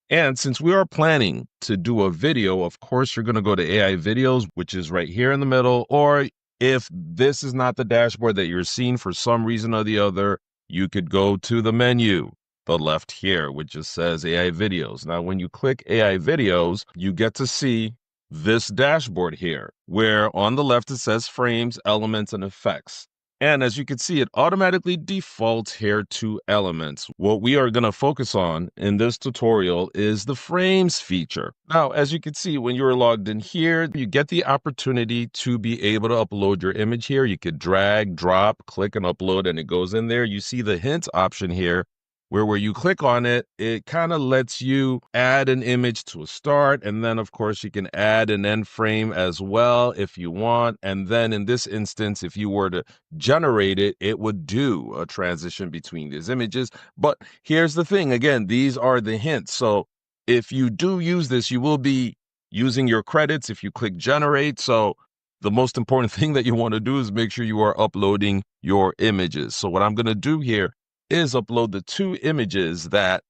And since we are planning to do a video, of course, you're going to go to AI videos, which is right here in the middle. Or if this is not the dashboard that you're seeing for some reason or the other, you could go to the menu, the left here, which just says AI videos. Now, when you click AI videos, you get to see this dashboard here, where on the left it says frames, elements, and effects. And as you can see, it automatically defaults here to elements. What we are going to focus on in this tutorial is the frames feature. Now, as you can see, when you're logged in here, you get the opportunity to be able to upload your image here. You could drag, drop, click, and upload, and it goes in there. You see the hint option here, where you click on it, it kind of lets you add an image to a start. And then, of course, you can add an end frame as well if you want. And then in this instance, if you were to generate it, it would do a transition between these images. But here's the thing. Again, these are the hints. So if you do use this, you will be using your credits if you click generate. So the most important thing that you want to do is make sure you are uploading your images. So what I'm going to do here is upload the two images that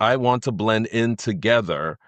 I want to blend in together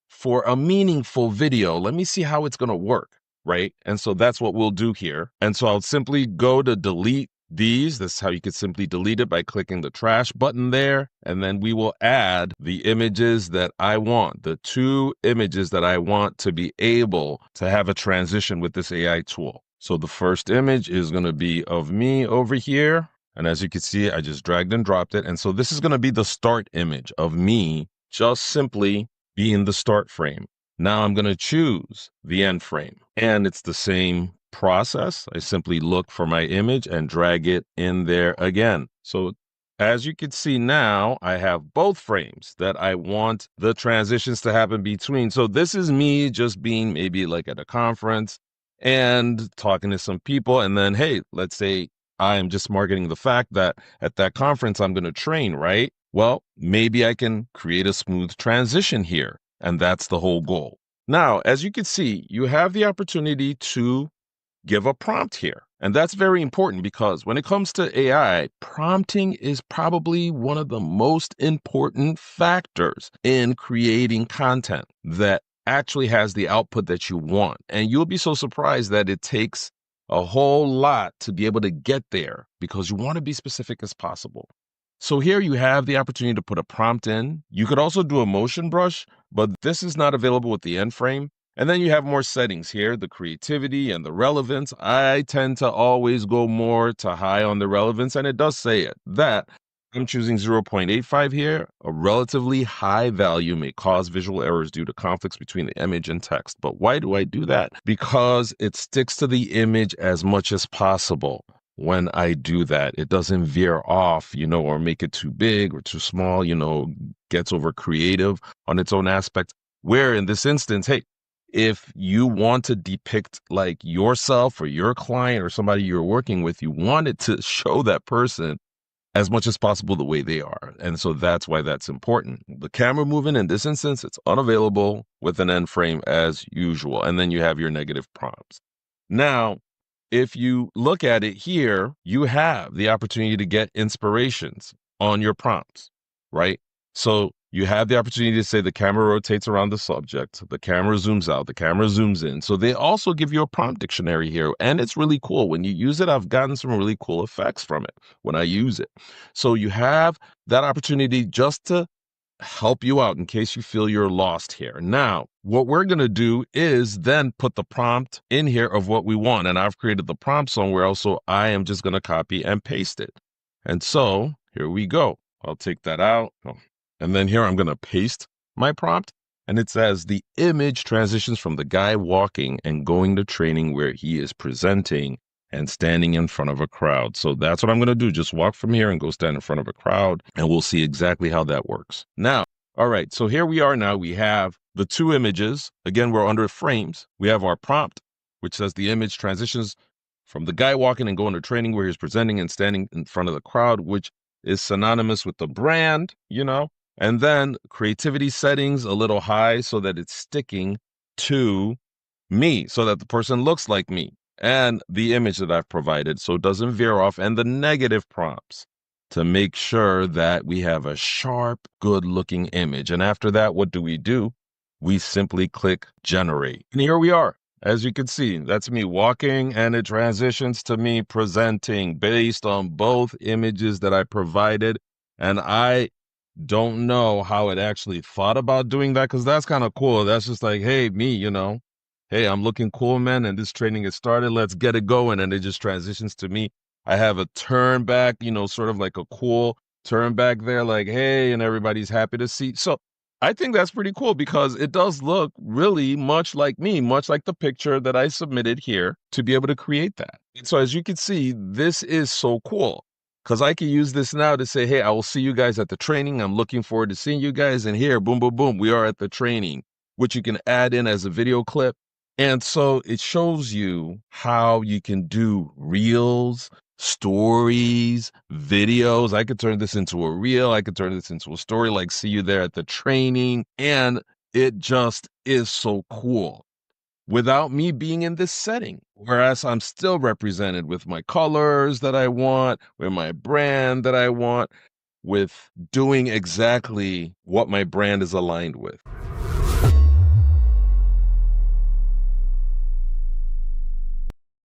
for a meaningful video. Let me see how it's going to work, right? And so that's what we'll do here. And so I'll simply go to delete these. This is how you could simply delete it by clicking the trash button there. And then we will add the images that I want, the two images that I want to be able to have a transition with this AI tool. So the first image is going to be of me over here. And as you can see, I just dragged and dropped it. And so this is going to be the start image of me just simply being the start frame. Now I'm going to choose the end frame. And it's the same process. I simply look for my image and drag it in there again. So as you can see now, I have both frames that I want the transitions to happen between. So this is me just being maybe like at a conference and talking to some people. And then, hey, let's say I'm just marketing the fact that at that conference, I'm going to train, right? Well, maybe I can create a smooth transition here. And that's the whole goal. Now, as you can see, you have the opportunity to give a prompt here. And that's very important because when it comes to AI, prompting is probably one of the most important factors in creating content that actually has the output that you want. And you'll be so surprised that it takes a whole lot to be able to get there because you want to be specific as possible. So here you have the opportunity to put a prompt in. You could also do a motion brush, but this is not available with the end frame. And then you have more settings here, the creativity and the relevance. I tend to always go more to high on the relevance, and it does say it that I'm choosing 0.85 here. A relatively high value may cause visual errors due to conflicts between the image and text. But why do I do that? Because it sticks to the image as much as possible. When I do that, it doesn't veer off, or make it too big or too small, gets over creative on its own aspect. Where in this instance, hey, if you want to depict like yourself or your client or somebody you're working with, you want it to show that person as much as possible the way they are. And so that's why that's important. The camera movement in this instance, it's unavailable with an end frame as usual. And then you have your negative prompts. Now, if you look at it here, you have the opportunity to get inspirations on your prompts, right? So you have the opportunity to say the camera rotates around the subject, the camera zooms out, the camera zooms in. So they also give you a prompt dictionary here, and it's really cool. When you use it, I've gotten some really cool effects from it when I use it. So you have that opportunity just to help you out in case you feel you're lost here. Now, what we're going to do is then put the prompt in here of what we want. And I've created the prompt somewhere else, so I am just going to copy and paste it. And so here we go. I'll take that out. And then here I'm going to paste my prompt. And it says the image transitions from the guy walking and going to training where he is presenting and standing in front of a crowd. So that's what I'm going to do. Just walk from here and go stand in front of a crowd, and we'll see exactly how that works. Now, all right, so here we are now. We have the two images. Again, we're under frames. We have our prompt, which says the image transitions from the guy walking and going to training where he's presenting and standing in front of the crowd, which is synonymous with the brand, and then creativity settings a little high so that it's sticking to me, so that the person looks like me and the image that I've provided so it doesn't veer off, and the negative prompts. to make sure that we have a sharp, good looking image. And after that, what do? We simply click generate. And here we are. As you can see, that's me walking, and it transitions to me presenting based on both images that I provided. And I don't know how it actually thought about doing that, because that's kind of cool. That's just like, hey, me, hey, I'm looking cool, man, and this training is started. Let's get it going. And it just transitions to me. I have a turn back, sort of like a cool turn back there, like, hey, and everybody's happy to see. So I think that's pretty cool, because it does look really much like me, much like the picture that I submitted here, to be able to create that. And so as you can see, this is so cool, because I can use this now to say, hey, I will see you guys at the training. I'm looking forward to seeing you guys. And here, boom, boom, boom, we are at the training, which you can add in as a video clip. And so it shows you how you can do reels, stories, videos. I could turn this into a reel. I could turn this into a story, like see you there at the training. And it just is so cool without me being in this setting. Whereas I'm still represented with my colors that I want, with my brand that I want, with doing exactly what my brand is aligned with.